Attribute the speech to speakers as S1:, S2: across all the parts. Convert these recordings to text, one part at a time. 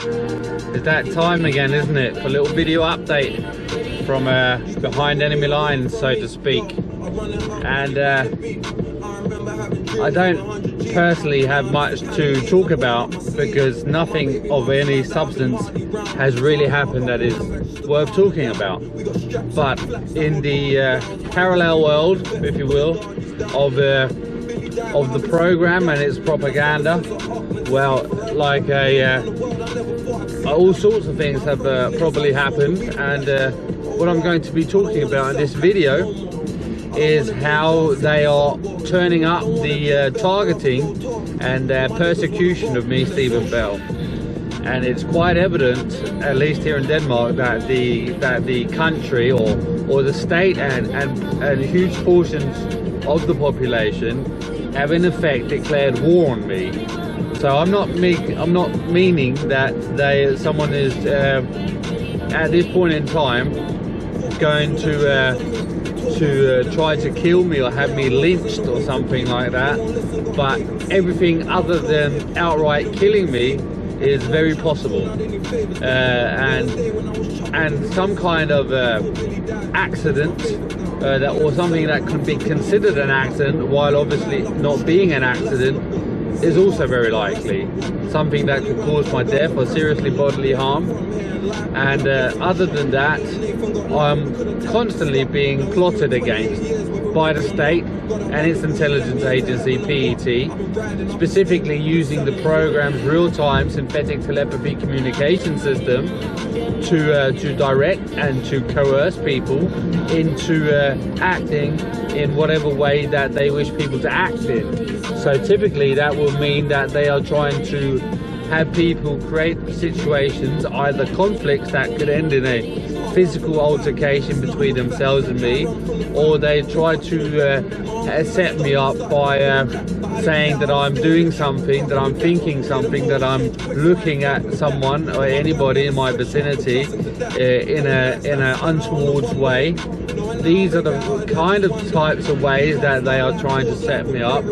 S1: It's that time again, isn't it, for a little video update from behind enemy lines, so to speak. And I don't personally have much to talk about because nothing of any substance has really happened that is worth talking about. But in the parallel world, if you will, of the program and its propaganda, well, like all sorts of things have probably happened, and what I'm going to be talking about in this video is how they are turning up the targeting and persecution of me, Stephen Bell. And it's quite evident, at least here in Denmark, that the country or the state and huge portions of the population have in effect declared war on me. So I'm not meaning that someone is at this point in time going to try to kill me or have me lynched or something like that, but everything other than outright killing me is very possible, and some kind of accident or something that can be considered an accident while obviously not being an accident is also very likely. Something that could cause my death or seriously bodily harm. And other than that, I'm constantly being plotted against by the state and its intelligence agency, PET, specifically using the program's real-time synthetic telepathy communication system to direct and to coerce people into acting in whatever way that they wish people to act in. So typically that will mean that they are trying to have people create situations, either conflicts that could end in a physical altercation between themselves and me, or they try to set me up by saying that I'm doing something, that I'm thinking something, that I'm looking at someone or anybody in my vicinity in a untoward way. These are the kind of types of ways that they are trying to set me up.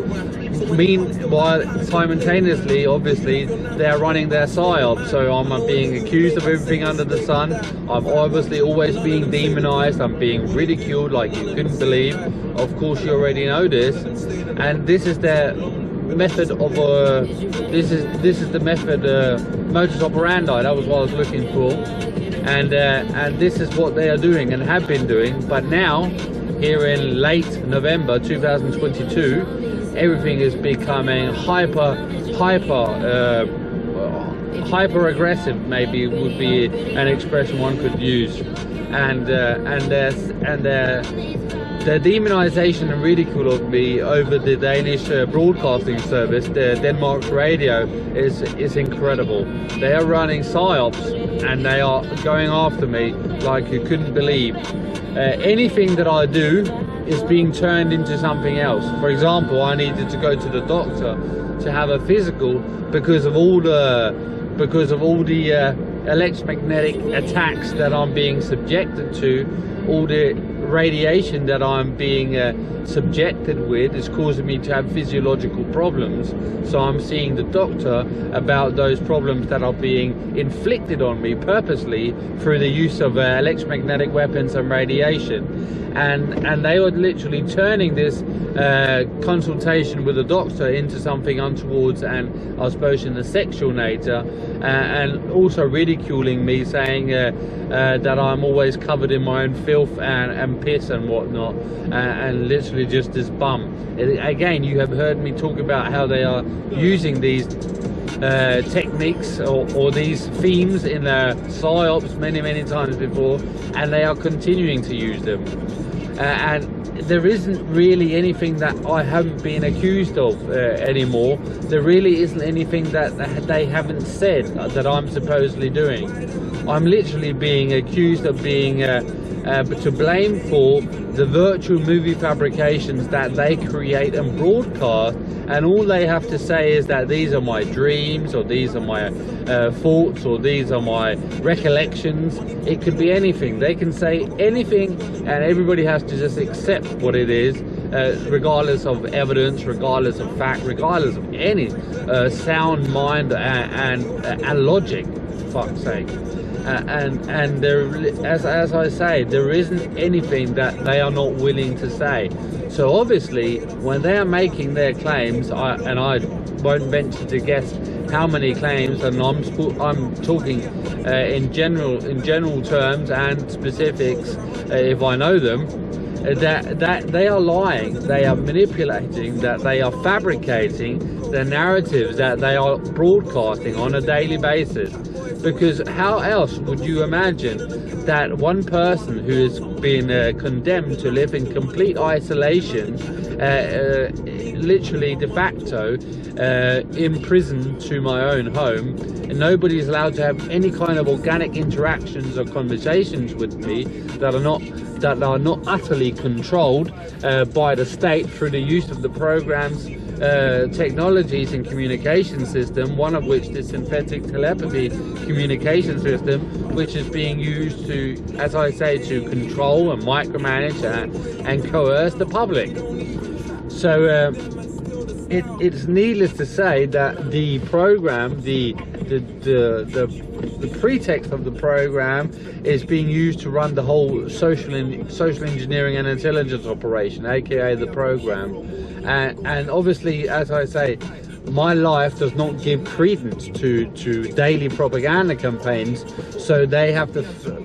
S1: Meanwhile, simultaneously, obviously, they're running their PSYOPS, so I'm being accused of everything under the sun. I'm obviously always being demonized. I'm being ridiculed like you couldn't believe. Of course, you already know this. And this is their method of this is the method modus operandi. That was what I was looking for. And this is what they are doing and have been doing. But now, here in late November 2022. Everything is becoming hyper aggressive, maybe would be an expression one could use, and their demonization and ridicule of me over the Danish broadcasting service, the Denmark's radio, is incredible. They are running PSYOPs and they are going after me like you couldn't believe. Anything that I do is being turned into something else. For example, I needed to go to the doctor to have a physical because of all the electromagnetic attacks that I'm being subjected to, all the radiation that I'm being subjected with is causing me to have physiological problems. So I'm seeing the doctor about those problems that are being inflicted on me purposely through the use of electromagnetic weapons and radiation. And they were literally turning this consultation with the doctor into something untoward and I suppose in the sexual nature, and also ridiculing me, saying that I'm always covered in my own filth and piss and whatnot, and literally just this bum. Again, you have heard me talk about how they are using these techniques or these themes in their PSYOPs many times before, and they are continuing to use them. And there isn't really anything that I haven't been accused of anymore. There really isn't anything that they haven't said that I'm supposedly doing. I'm literally being accused of being to blame for the virtual movie fabrications that they create and broadcast, and all they have to say is that these are my dreams, or these are my thoughts, or these are my recollections. It could be anything. They can say anything and everybody has to just accept what it is, regardless of evidence, regardless of fact, regardless of any sound mind and logic. fuck's sake. And there, as I say, there isn't anything that they are not willing to say. So obviously, when they are making their claims, and I won't venture to guess how many claims, and I'm talking in general terms and specifics, if I know them, that they are lying, they are manipulating, that they are fabricating the narratives that they are broadcasting on a daily basis. Because how else would you imagine that one person who has been condemned to live in complete isolation, literally de facto imprisoned to my own home, and nobody's allowed to have any kind of organic interactions or conversations with me that are not utterly controlled by the state through the use of the program's technologies and communication system, one of which the synthetic telepathy communication system, which is being used to, as I say, to control and micromanage and coerce the public. So it's needless to say that the program, the pretext of the program is being used to run the whole social engineering and intelligence operation, aka the program. And obviously, as I say, my life does not give credence to daily propaganda campaigns, so they have to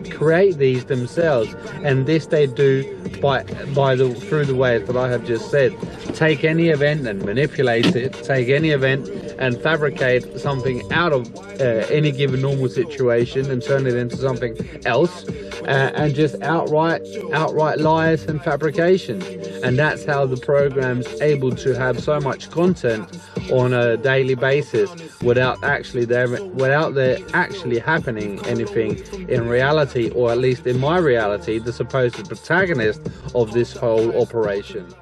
S1: create these themselves, and this they do through the ways that I have just said. Take any event and manipulate it, take any event and fabricate something out of any given normal situation and turn it into something else, and just outright lies and fabrications. And that's how the program's able to have so much content on a daily basis without there actually happening anything in reality, or at least in my reality, the supposed protagonist of this whole operation.